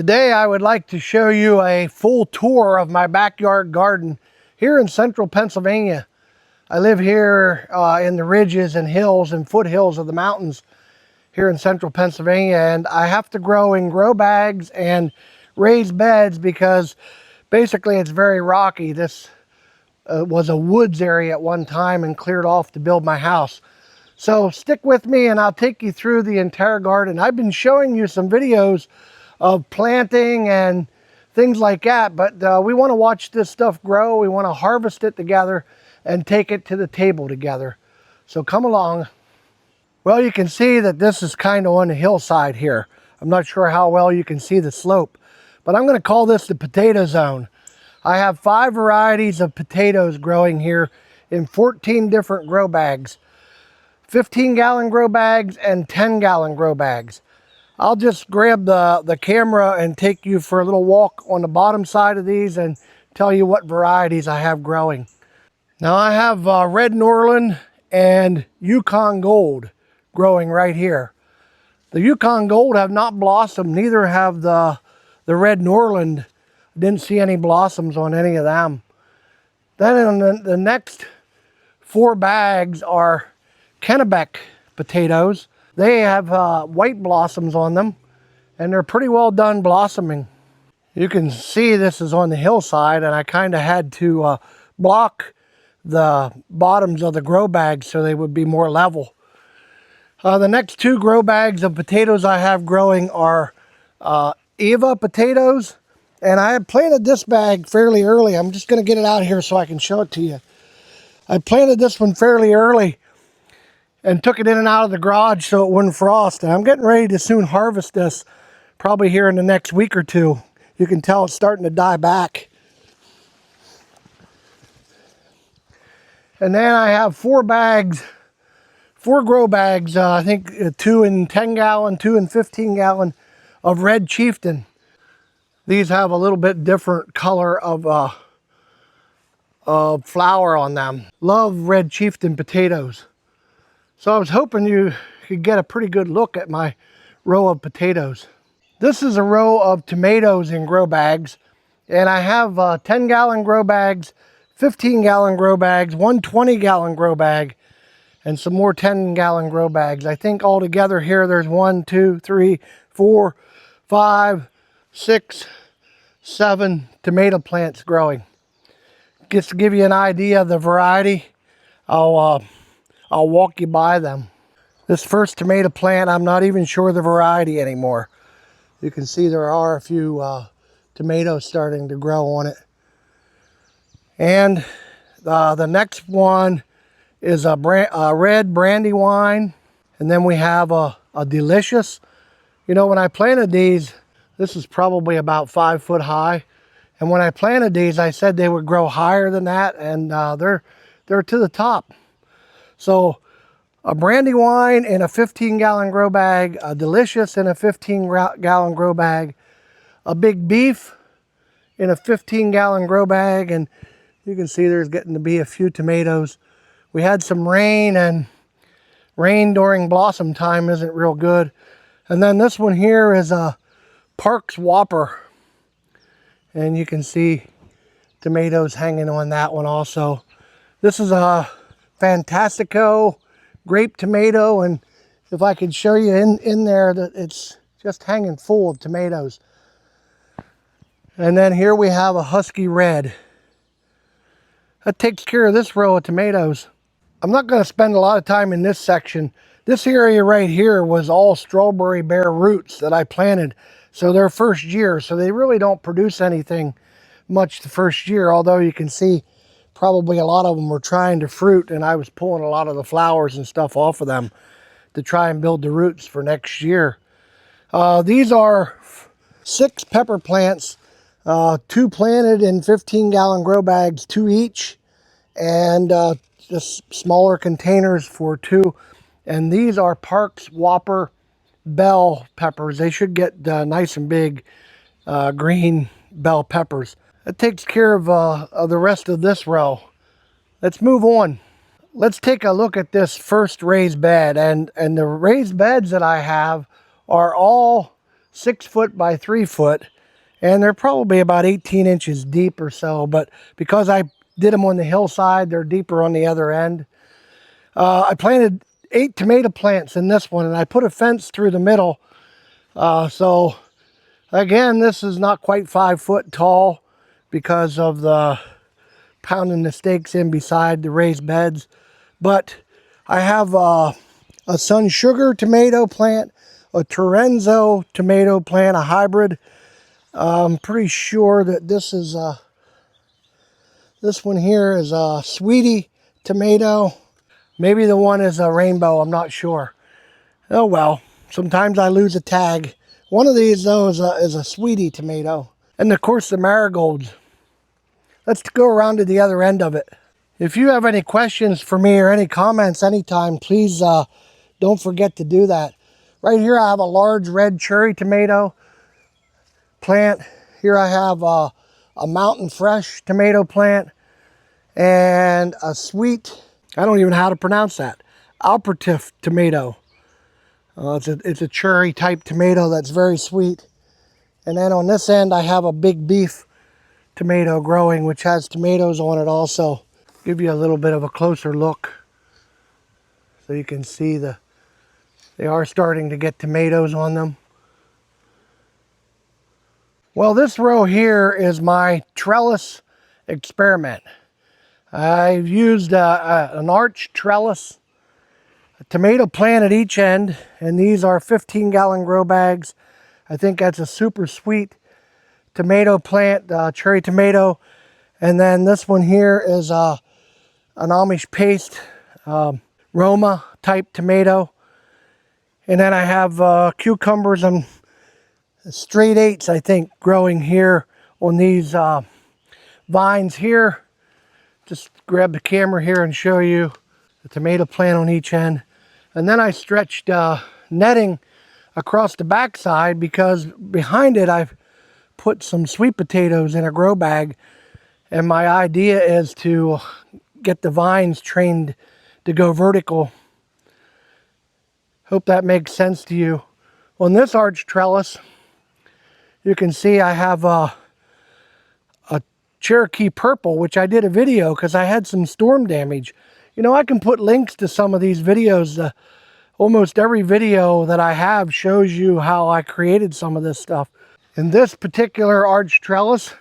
Today I would like to show you a full tour of my backyard garden here in central Pennsylvania. I live here in the ridges and hills and foothills of the mountains here in central Pennsylvania, and I have to grow in grow bags and raised beds because basically it's very rocky. This was a woods area at one time and cleared off to build my house. So stick with me and I'll take you through the entire garden. I've been showing you some videos of planting and things like that, but we want to watch this stuff grow. We want to harvest it together and take it to the table together. So come along. Well, you can see that this is kind of on the hillside here. I'm not sure how well you can see the slope, but I'm going to call this the potato zone. I have 5 varieties of potatoes growing here in 14 different grow bags, 15-gallon grow bags and 10-gallon grow bags. I'll just grab the camera and take you for a little walk on the bottom side of these and tell you what varieties I have growing. Now I have Red Norland and Yukon Gold growing right here. The Yukon Gold have not blossomed, neither have the Red Norland. Didn't see any blossoms on any of them. Then in the next 4 bags are Kennebec potatoes. They have white blossoms on them, and they're pretty well done blossoming. You can see this is on the hillside, and I kind of had to block the bottoms of the grow bags so they would be more level. The next 2 grow bags of potatoes I have growing are Eva potatoes, and I had planted this bag fairly early. I'm just going to get it out here so I can show it to you. I planted this one fairly early and took it in and out of the garage so it wouldn't frost. And I'm getting ready to soon harvest this, probably here in the next week or 2. You can tell it's starting to die back. And then I have 4 bags, 4 grow bags, I think 2 in 10-gallon, 2 in 15-gallon of Red Cheiftian. These have a little bit different color of flower on them. Love Red Cheiftian potatoes. So I was hoping you could get a pretty good look at my row of potatoes. This is a row of tomatoes in grow bags, and I have 10-gallon grow bags, 15-gallon grow bags, 1 20-gallon grow bag, and some more 10-gallon grow bags. I think altogether here there's 1, 2, 3, 4, 5, 6, 7 tomato plants growing. Just to give you an idea of the variety, I'll walk you by them. This first tomato plant, I'm not even sure the variety anymore. You can see there are a few tomatoes starting to grow on it. And the next one is a red brandywine. And then we have a delicious. You know, when I planted these, this is probably about 5 foot high. And when I planted these, I said they would grow higher than that, and they're to the top. So a brandywine in a 15-gallon grow bag, a delicious in a 15-gallon grow bag, a big beef in a 15-gallon grow bag, and you can see there's getting to be a few tomatoes. We had some rain, and rain during blossom time isn't real good. And then this one here is a Parks Whopper, and you can see tomatoes hanging on that one also. This is a Fantastico grape tomato, and if I could show you in there that it's just hanging full of tomatoes. And then here we have a Husky Red. That takes care of this row of tomatoes. I'm not going to spend a lot of time in this section. This area right here was all strawberry bare roots that I planted. So they're first year, so they really don't produce anything much the first year, although you can see probably a lot of them were trying to fruit, and I was pulling a lot of the flowers and stuff off of them to try and build the roots for next year. These are 6 pepper plants, 2 planted in 15-gallon grow bags, 2 each, and just smaller containers for 2. And these are Parks Whopper bell peppers. They should get nice and big green bell peppers. That takes care of the rest of this row. Let's move on. Let's take a look at this first raised bed. And the raised beds that I have are all 6 foot by 3 foot, and they're probably about 18 inches deep or so, but because I did them on the hillside, they're deeper on the other end. I planted 8 tomato plants in this one, and I put a fence through the middle. So again, this is not quite 5 foot tall because of the pounding the stakes in beside the raised beds. But I have a Sun Sugar tomato plant, a Torenzo tomato plant, a hybrid. I'm pretty sure that this one here is a Sweetie tomato. Maybe the one is a rainbow, I'm not sure. Oh well, sometimes I lose a tag. One of these though is a Sweetie tomato. And of course the marigolds. Let's go around to the other end of it. If you have any questions for me or any comments anytime, please don't forget to do that. Right here I have a large red cherry tomato plant. Here I have a Mountain Fresh tomato plant and a sweet, I don't even know how to pronounce that, Alpertif tomato. It's a cherry type tomato that's very sweet. And then on this end I have a big beef tomato growing, which has tomatoes on it also. Give you a little bit of a closer look so you can see they are starting to get tomatoes on them. Well, this row here is my trellis experiment. I've used an arch trellis, a tomato plant at each end, and these are 15-gallon grow bags. I think that's a super sweet tomato plant, cherry tomato. And then this one here is an Amish paste Roma type tomato. And then I have cucumbers and straight 8s, I think, growing here on these vines here. Just grab the camera here and show you the tomato plant on each end. And then I stretched netting across the backside because behind it I've put some sweet potatoes in a grow bag. And my idea is to get the vines trained to go vertical. Hope that makes sense to you. On this arch trellis, you can see I have a Cherokee purple, which I did a video because I had some storm damage. You know, I can put links to some of these videos. Almost every video that I have shows you how I created some of this stuff. In this particular arch trellis,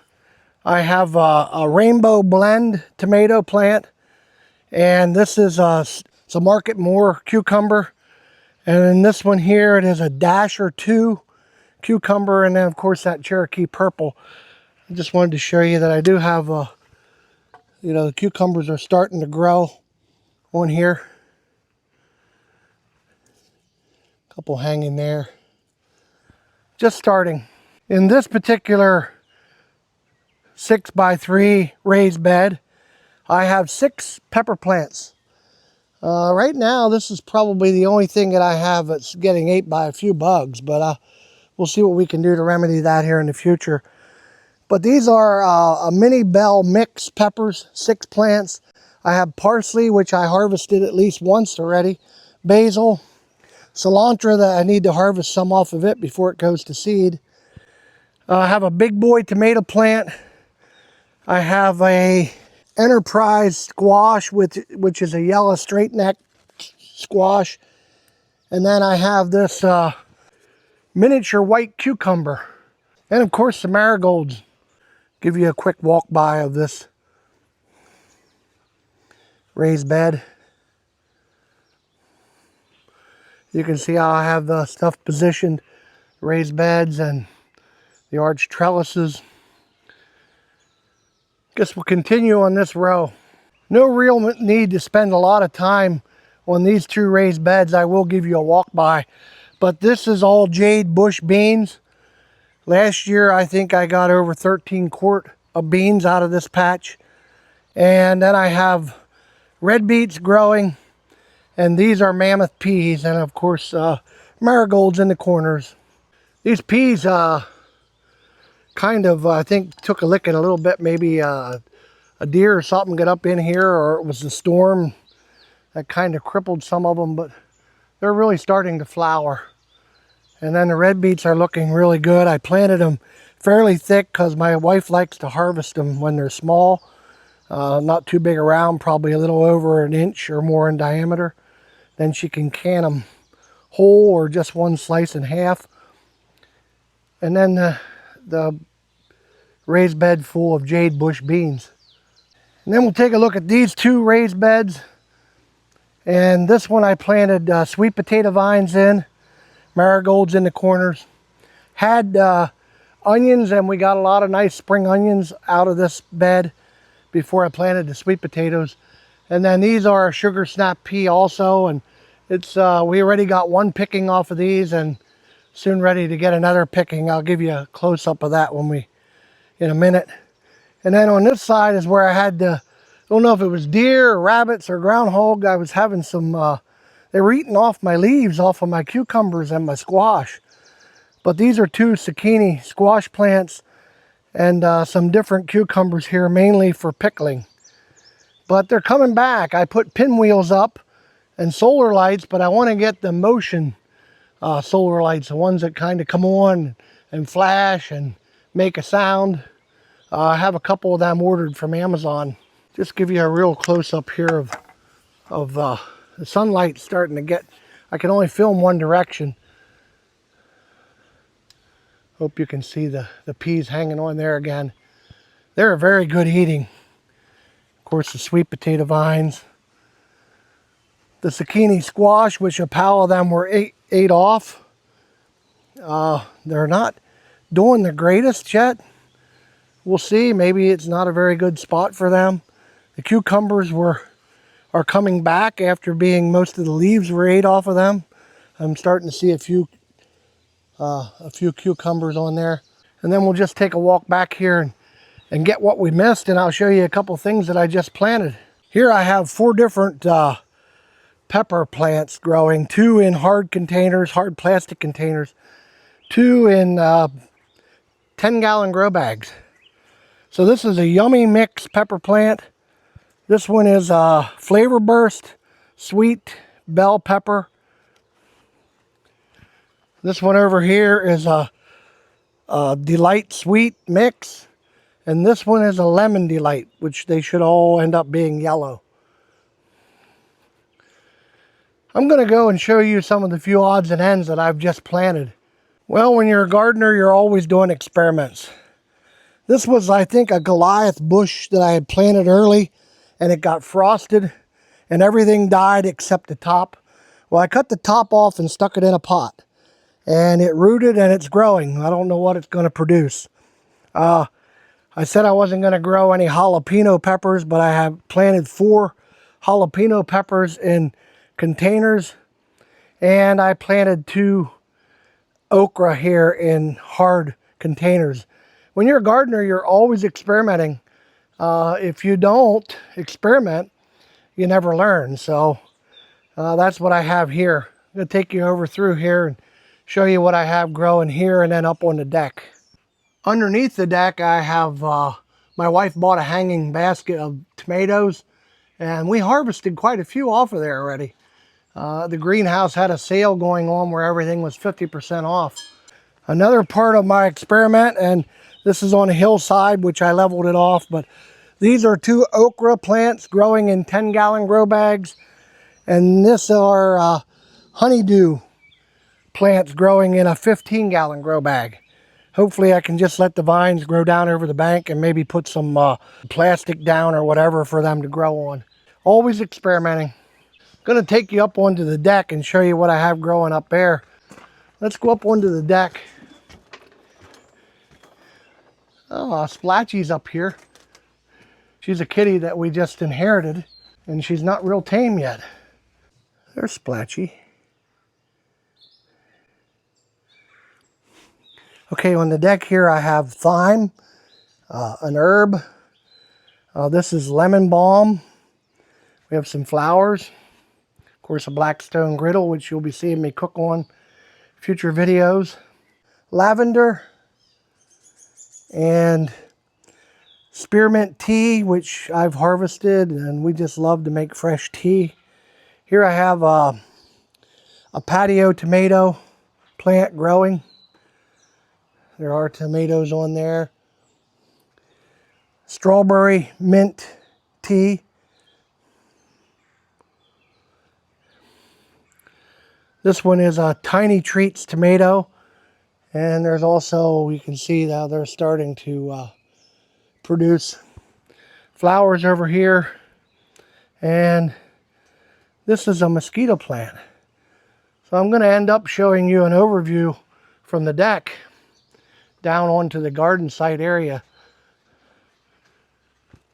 I have a rainbow blend tomato plant. And this is it's a Market More cucumber. And in this one here, it is a dash or 2 cucumber, and then of course that Cherokee purple. I just wanted to show you that I do have you know, the cucumbers are starting to grow on here. A couple hanging there. Just starting. In this particular 6 by 3 raised bed, I have 6 pepper plants. Right now, this is probably the only thing that I have that's getting ate by a few bugs, but we'll see what we can do to remedy that here in the future. But these are a mini bell mix peppers, 6 plants. I have parsley, which I harvested at least once already. Basil, cilantro that I need to harvest some off of it before it goes to seed. I have a big boy tomato plant. I have a Enterprise squash, which is a yellow straight neck squash. And then I have this miniature white cucumber. And of course the marigolds. Give you a quick walk by of this raised bed. You can see how I have the stuff positioned, raised beds and the arch trellises. Guess we'll continue on this row. No real need to spend a lot of time on these 2 raised beds. I will give you a walk by. But this is all jade bush beans. Last year I think I got over 13 quart of beans out of this patch. And then I have red beets growing. And these are mammoth peas. And of course marigolds in the corners. These peas kind of, I think, took a licking a little bit. Maybe a deer or something got up in here, or it was the storm that kind of crippled some of them, but they're really starting to flower. And then the red beets are looking really good. I planted them fairly thick because my wife likes to harvest them when they're small. Not too big around, probably a little over an inch or more in diameter. Then she can can them whole or just one slice in half. And then the raised bed full of jade bush beans. And then we'll take a look at these two raised beds. And this one I planted sweet potato vines in, marigolds in the corners. Had onions, and we got a lot of nice spring onions out of this bed before I planted the sweet potatoes. And then these are sugar snap pea also, and it's we already got one picking off of these and soon ready to get another picking. I'll give you a close-up of that in a minute. And then on this side is where I had I don't know if it was deer or rabbits or groundhog. I was having some, they were eating off my leaves off of my cucumbers and my squash. But these are two zucchini squash plants and some different cucumbers here, mainly for pickling. But they're coming back. I put pinwheels up and solar lights, but I want to get the motion solar lights, the ones that kind of come on and flash and make a sound. I have a couple of them ordered from Amazon. Just give you a real close-up here of the sunlight starting to get. I can only film one direction. Hope you can see the peas hanging on there again. They're very good eating. Of course, the sweet potato vines. The zucchini squash, which a pile of them were ate off. They're not doing the greatest yet. We'll see. Maybe it's not a very good spot for them. The cucumbers are coming back after being, most of the leaves were ate off of them. I'm starting to see a few cucumbers on there. And then we'll just take a walk back here and get what we missed, and I'll show you a couple things that I just planted. Here I have 4 different pepper plants growing, 2 in hard containers, hard plastic containers, 2 in 10-gallon grow bags. So this is a yummy mix pepper plant. This one is Flavor Burst Sweet Bell Pepper. This one over here is a Delight Sweet Mix. And this one is a Lemon Delight, which they should all end up being yellow. I'm going to go and show you some of the few odds and ends that I've just planted. Well, when you're a gardener, you're always doing experiments. This was, I think, a Goliath bush that I had planted early, and it got frosted, and everything died except the top. Well, I cut the top off and stuck it in a pot, and it rooted and it's growing. I don't know what it's going to produce. I said I wasn't going to grow any jalapeno peppers, but I have planted 4 jalapeno peppers in containers, and I planted 2 okra here in hard containers. When you're a gardener, you're always experimenting. If you don't experiment, you never learn. So that's what I have here. I'm going to take you over through here and show you what I have growing here and then up on the deck. Underneath the deck, I have, my wife bought a hanging basket of tomatoes, and we harvested quite a few off of there already. The greenhouse had a sale going on where everything was 50% off. Another part of my experiment, and this is on a hillside, which I leveled it off, but these are 2 okra plants growing in 10-gallon grow bags, and this are honeydew plants growing in a 15-gallon grow bag. Hopefully I can just let the vines grow down over the bank and maybe put some plastic down or whatever for them to grow on. Always experimenting. I'm going to take you up onto the deck and show you what I have growing up there. Let's go up onto the deck. Oh, Splatchy's up here. She's a kitty that we just inherited, and she's not real tame yet. There's Splatchy. Okay, on the deck here I have thyme, an herb. This is lemon balm. We have some flowers. Of course, a blackstone griddle, which you'll be seeing me cook on future videos. Lavender and spearmint tea, which I've harvested, and we just love to make fresh tea. Here I have a patio tomato plant growing. There are tomatoes on there. Strawberry mint tea. This one is a Tiny Treats tomato. And there's also, you can see now they're starting to produce flowers over here. And this is a mosquito plant. So I'm going to end up showing you an overview from the deck down onto the garden site area.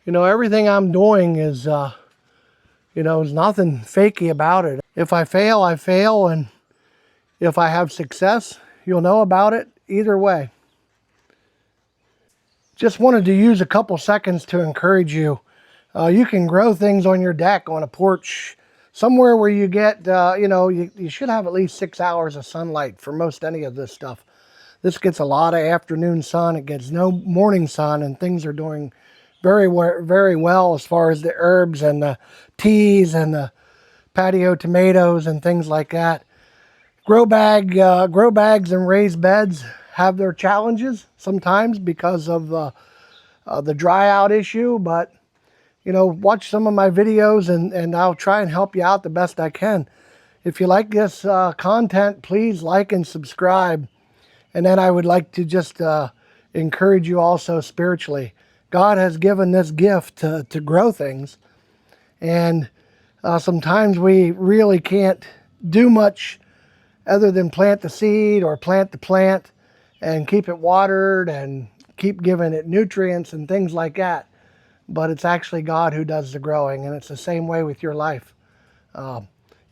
You know, everything I'm doing is, you know, there's nothing fakey about it. If I fail, I fail. And if I have success, you'll know about it either way. Just wanted to use a couple seconds to encourage you. You can grow things on your deck, on a porch, somewhere where you get, you know, you should have at least 6 hours of sunlight for most any of this stuff. This gets a lot of afternoon sun. It gets no morning sun, and things are doing very well as far as the herbs and the teas and the patio tomatoes and things like that. Grow bags and raised beds have their challenges sometimes because of the dry out issue, but you know, watch some of my videos and I'll try and help you out the best I can. If you like this content, please like and subscribe. And then I would like to just encourage you also spiritually. God has given this gift to grow things. And sometimes we really can't do much other than plant the seed or plant the plant and keep it watered and keep giving it nutrients and things like that. But it's actually God who does the growing, and it's the same way with your life.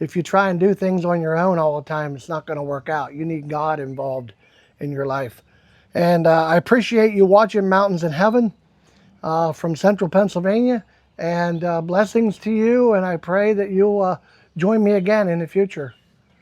If you try and do things on your own all the time, it's not going to work out. You need God involved in your life. And I appreciate you watching Mountains in Heaven from Central Pennsylvania. And blessings to you, and I pray that you'll join me again in the future.